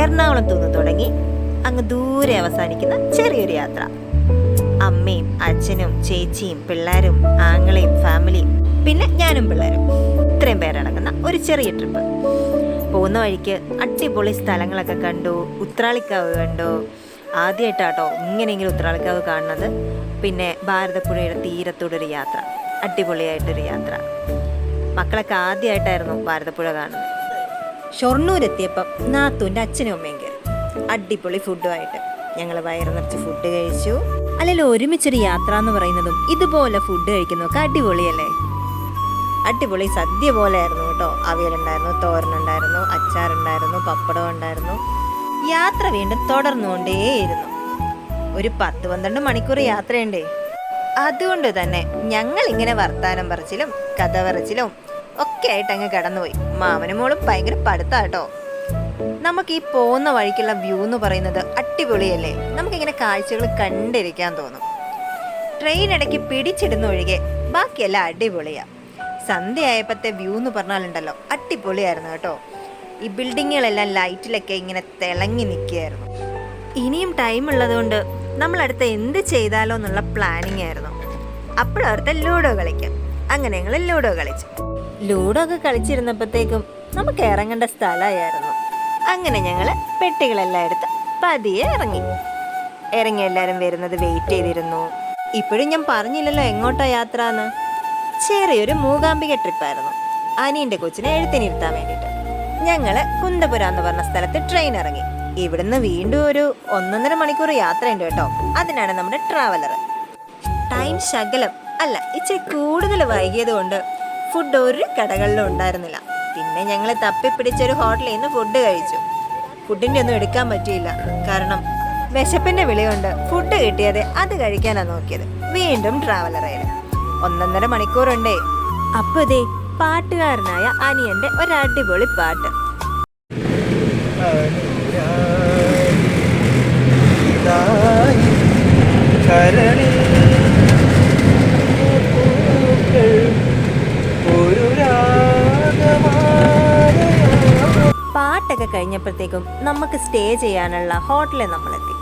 എറണാകുളത്തു നിന്ന് തുടങ്ങി അങ്ങ് ദൂരെ അവസാനിക്കുന്ന ചെറിയൊരു യാത്ര. അമ്മയും അച്ഛനും ചേച്ചിയും പിള്ളേരും ആങ്ങളെയും ഫാമിലിയും പിന്നെ ഞാനും പിള്ളേരും, ഇത്രയും പേരടങ്ങുന്ന ഒരു ചെറിയ ട്രിപ്പ്. പോകുന്ന വഴിക്ക് അടിപൊളി സ്ഥലങ്ങളൊക്കെ കണ്ടു. ഉത്രാളിക്കാവ് കണ്ടു. ആദ്യമായിട്ടാട്ടോ ഇങ്ങനെയെങ്കിലും ഉത്രാളിക്കാവ് കാണുന്നത്. പിന്നെ ഭാരതപ്പുഴയുടെ തീരത്തോടൊരു യാത്ര, അടിപൊളിയായിട്ടൊരു യാത്ര. മക്കളൊക്കെ ആദ്യമായിട്ടായിരുന്നു ഭാരതപ്പുഴ കാണുന്നത്. ഷൊർണൂരെത്തിയപ്പം നാത്തൂൻ്റെ അച്ഛനും അമ്മയും കയറി. അടിപൊളി ഫുഡുമായിട്ട് ഞങ്ങൾ വയറ് നിറച്ച് ഫുഡ് കഴിച്ചു. അല്ലെങ്കിൽ ഒരുമിച്ചൊരു യാത്ര എന്ന് പറയുന്നതും ഇതുപോലെ ഫുഡ് കഴിക്കുന്നതൊക്കെ അടിപൊളിയല്ലേ. അടിപൊളി സദ്യ പോലെ ആയിരുന്നു കേട്ടോ. അവിയലുണ്ടായിരുന്നു, തോരനുണ്ടായിരുന്നു, അച്ചാറുണ്ടായിരുന്നു, പപ്പടം ഉണ്ടായിരുന്നു. യാത്ര വീണ്ടും തുടർന്നുകൊണ്ടേയിരുന്നു. ഒരു 10-12 മണിക്കൂർ യാത്രയുണ്ടേ. അതുകൊണ്ട് തന്നെ ഞങ്ങൾ ഇങ്ങനെ വർത്താനം പറച്ചിലും കഥ പറച്ചിലും ഒക്കെ ആയിട്ട് അങ്ങ് കടന്നുപോയി. മാമനും മോളും ഭയങ്കര പഠിത്താട്ടോ. നമുക്ക് ഈ പോകുന്ന വഴിക്കുള്ള വ്യൂ എന്ന് പറയുന്നത് അടിപൊളിയല്ലേ. നമുക്കിങ്ങനെ കാഴ്ചകൾ കണ്ടിരിക്കാൻ തോന്നും. ട്രെയിൻ ഇടയ്ക്ക് പിടിച്ചിടുന്ന ഒഴികെ ബാക്കിയെല്ലാം അടിപൊളിയാ. സന്ധ്യയായപ്പോഴത്തെ വ്യൂ എന്ന് പറഞ്ഞാലുണ്ടല്ലോ അടിപൊളിയായിരുന്നു കേട്ടോ. ഈ ബിൽഡിങ്ങുകളെല്ലാം ലൈറ്റിലൊക്കെ ഇങ്ങനെ തിളങ്ങി നിൽക്കുകയായിരുന്നു. ഇനിയും ടൈം ഉള്ളതുകൊണ്ട് നമ്മളടുത്ത് എന്ത് ചെയ്താലോ എന്നുള്ള പ്ലാനിങ് ആയിരുന്നു. അപ്പോഴവിടുത്തെ ലൂഡോ കളിക്കാം. അങ്ങനെ ഞങ്ങൾ ലൂഡോ കളിച്ചു. ലൂഡോ ഒക്കെ കളിച്ചിരുന്നപ്പോഴത്തേക്കും നമുക്ക് ഇറങ്ങേണ്ട സ്ഥലമായിരുന്നു. അങ്ങനെ ഞങ്ങൾ പെട്ടികളെല്ലാം എടുത്ത് പതിയെ ഇറങ്ങി എല്ലാവരും വരുന്നത് വെയിറ്റ് ചെയ്തിരുന്നു. ഇപ്പോഴും ഞാൻ പറഞ്ഞില്ലല്ലോ എങ്ങോട്ടാ യാത്ര എന്ന്. ചെറിയൊരു മൂകാംബിക ട്രിപ്പായിരുന്നു. അനിയൻ്റെ കൊച്ചിനെ എഴുത്തിനിരുത്താൻ വേണ്ടിയിട്ട് ഞങ്ങൾ കുന്തപുര എന്ന് പറഞ്ഞ സ്ഥലത്ത് ട്രെയിൻ ഇറങ്ങി. ഇവിടുന്ന് വീണ്ടും ഒരു 1.5 മണിക്കൂർ യാത്രയുണ്ട് കേട്ടോ. അതിനാണ് നമ്മുടെ ട്രാവലർ. ടൈം ശകലം അല്ല ഇച്ചിരി കൂടുതൽ വൈകിയത് കൊണ്ട് ഫുഡ് ഒരു കടകളിലും ഉണ്ടായിരുന്നില്ല. പിന്നെ ഞങ്ങൾ തപ്പിപ്പിടിച്ചൊരു ഹോട്ടലിൽ നിന്ന് ഫുഡ് കഴിച്ചു. ഫുഡിൻ്റെ ഒന്നും എടുക്കാൻ പറ്റിയില്ല, കാരണം വിശപ്പിൻ്റെ വിളി കൊണ്ട് ഫുഡ് കിട്ടിയത് അത് കഴിക്കാനാണ് നോക്കിയത്. വീണ്ടും ട്രാവലറയിൽ 1.5 മണിക്കൂറുണ്ടേ. അപ്പോൾ ഇതേ പാട്ടുകാരനായ അനിയൻ്റെ ഒരടിപൊളി പാട്ട്. പാട്ടൊക്കെ കഴിഞ്ഞപ്പോഴത്തേക്കും നമുക്ക് സ്റ്റേ ചെയ്യാനുള്ള ഹോട്ടലിൽ നമ്മളെത്തി.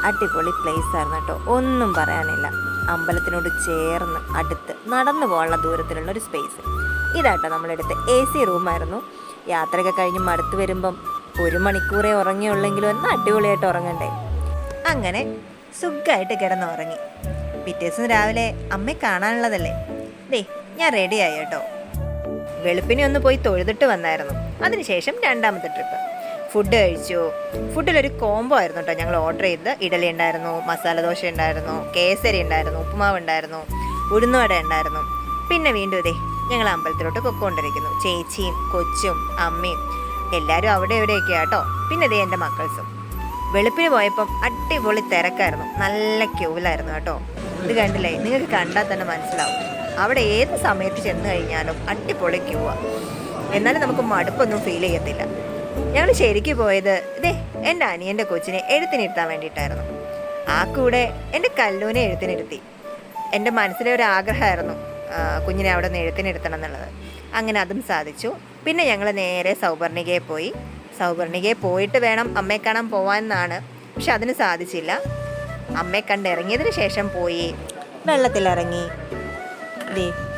അടിപൊളി പ്ലേസ് ആയിരുന്നു കേട്ടോ, ഒന്നും പറയാനില്ല. അമ്പലത്തിനോട് ചേർന്ന് അടുത്ത് നടന്നു പോകാനുള്ള ദൂരത്തിലുള്ള ഒരു സ്പേസ്. ഇതാട്ടോ നമ്മളെടുത്ത് AC റൂമായിരുന്നു. യാത്രയൊക്കെ കഴിഞ്ഞ് മടുത്ത് വരുമ്പം 1 മണിക്കൂറേ ഉറങ്ങിയുള്ളെങ്കിലും ഒന്ന് അടിപൊളിയായിട്ട് ഉറങ്ങണ്ടേ. അങ്ങനെ സുഖമായിട്ട് കിടന്നുറങ്ങി. പിറ്റേ ദിവസം രാവിലെ അമ്മയെ കാണാനുള്ളതല്ലേ. ഞാൻ റെഡിയായി കേട്ടോ. വെളുപ്പിനെ ഒന്ന് പോയി തൊഴുതിട്ട് വന്നായിരുന്നു. അതിനുശേഷം 2ാമത്തെ ട്രിപ്പ്. ഫുഡ് കഴിച്ചു. ഫുഡിലൊരു കോംബോ ആയിരുന്നു കേട്ടോ ഞങ്ങൾ ഓർഡർ ചെയ്തത്. ഇഡലി ഉണ്ടായിരുന്നു, മസാല ദോശ ഉണ്ടായിരുന്നു, കേസരി ഉണ്ടായിരുന്നു, ഉപ്പുമാവ് ഉണ്ടായിരുന്നു, ഉഴുന്നുവട ഉണ്ടായിരുന്നു. പിന്നെ വീണ്ടും ഞങ്ങൾ അമ്പലത്തിലോട്ട് പൊക്കോണ്ടിരിക്കുന്നു. ചേച്ചിയും കൊച്ചും അമ്മയും എല്ലാവരും അവിടെ എവിടെയൊക്കെ ആട്ടോ. പിന്നെ എൻ്റെ മക്കൾസും. വെളുപ്പിന് പോയപ്പം അടിപൊളി തിരക്കായിരുന്നു. നല്ല ക്യൂവിലായിരുന്നു കേട്ടോ. ഇത് കണ്ടില്ലേ, നിങ്ങൾക്ക് കണ്ടാൽ തന്നെ മനസ്സിലാവും. അവിടെ ഏത് സമയത്ത് ചെന്ന് കഴിഞ്ഞാലും അടിപൊളി ക്യൂവാണ്. എന്നാലും നമുക്ക് മടുപ്പൊന്നും ഫീൽ ചെയ്യത്തില്ല. ഞങ്ങൾ ശരിക്കും പോയത് എൻ്റെ അനിയൻ്റെ കൊച്ചിനെ എഴുത്തിനിരുത്താൻ വേണ്ടിയിട്ടായിരുന്നു. ആ കൂടെ എൻ്റെ കല്ലൂനെ എഴുത്തിനിരുത്തി. എൻ്റെ മനസ്സിലെ ഒരു ആഗ്രഹമായിരുന്നു കുഞ്ഞിനെ അവിടെ നിന്ന് എഴുത്തിനിരുത്തണം എന്നുള്ളത്. അങ്ങനെ അതും സാധിച്ചു. പിന്നെ ഞങ്ങൾ നേരെ സൗപർണികയിൽ പോയി. സൗപർണികയിൽ പോയിട്ട് വേണം അമ്മയെ കാണാൻ പോവാമെന്നാണ്. പക്ഷെ അതിന് സാധിച്ചില്ല. അമ്മയെ കണ്ടിറങ്ങിയതിന് ശേഷം പോയി വെള്ളത്തിലിറങ്ങി.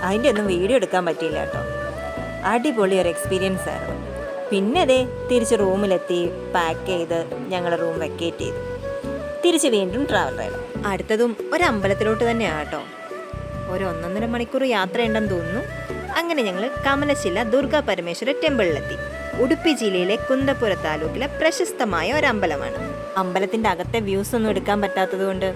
അതിൻ്റെ ഒന്നും വീഡിയോ എടുക്കാൻ പറ്റിയില്ല കേട്ടോ. അടിപൊളി ഒരു എക്സ്പീരിയൻസ് ആയിരുന്നു. പിന്നെ തിരിച്ച് റൂമിലെത്തി പാക്ക് ചെയ്ത് ഞങ്ങൾ റൂം വെക്കേറ്റ് ചെയ്തു. തിരിച്ച് വീണ്ടും ട്രാവൽ ചെയ്തു. അടുത്തതും ഒരു അമ്പലത്തിലോട്ട് തന്നെയാണ് കേട്ടോ. ഒരു 1.5 മണിക്കൂർ യാത്രയുണ്ടെന്ന് തോന്നുന്നു. അങ്ങനെ ഞങ്ങൾ കമലശില ദുർഗാ പരമേശ്വര ടെമ്പിളിലെത്തി. ഉടുപ്പി ജില്ലയിലെ കുന്തപുര താലൂക്കിലെ പ്രശസ്തമായ ഒരു അമ്പലമാണ്. അമ്പലത്തിൻ്റെ അകത്തെ വ്യൂസ് ഒന്നും എടുക്കാൻ പറ്റാത്തത് കൊണ്ട്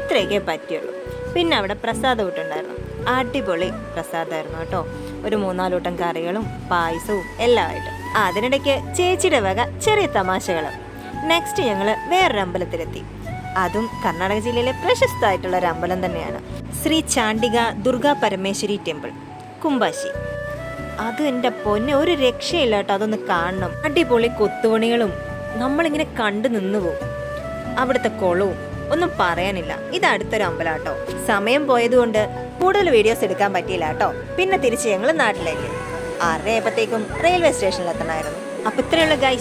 ഇത്രയൊക്കെ പറ്റിയുള്ളൂ. പിന്നെ അവിടെ പ്രസാദം ഊട്ടുണ്ടായിരുന്നു. അടിപൊളി പ്രസാദമായിരുന്നു കേട്ടോ. ഒരു 3-4 കൂട്ടം കറികളും പായസവും എല്ലാമായിട്ട്. അതിനിടയ്ക്ക് ചേച്ചിയുടെ വക ചെറിയ തമാശകളും. നെക്സ്റ്റ് ഞങ്ങൾ വേറൊരു അമ്പലത്തിലെത്തി. അതും കർണാടക ജില്ലയിലെ പ്രശസ്തമായിട്ടുള്ള ഒരു അമ്പലം തന്നെയാണ്. ശ്രീ ചാണ്ടിക ദുർഗാ പരമേശ്വരി ടെമ്പിൾ, കുംബാശി. അത് എൻ്റെ പൊന്നെ ഒരു രക്ഷയില്ല കേട്ടോ. അതൊന്ന് കാണണം. അടിപൊളി കൊത്തുപണികളും നമ്മളിങ്ങനെ കണ്ടു നിന്ന് പോകും. അവിടുത്തെ കുളവും ഒന്നും പറയാനില്ല. ഇത് അടുത്തൊരു അമ്പലം കേട്ടോ. സമയം പോയതുകൊണ്ട് കൂടുതൽ വീഡിയോസ് എടുക്കാൻ പറ്റിയില്ല കേട്ടോ. പിന്നെ തിരിച്ച് ഞങ്ങൾ നാട്ടിലേക്ക് 6:30 ആയപ്പോഴത്തേക്കും റെയിൽവേ സ്റ്റേഷനിൽ എത്തണമായിരുന്നു. അപ്പോൾ ഇത്രയുള്ള ഗൈസ്.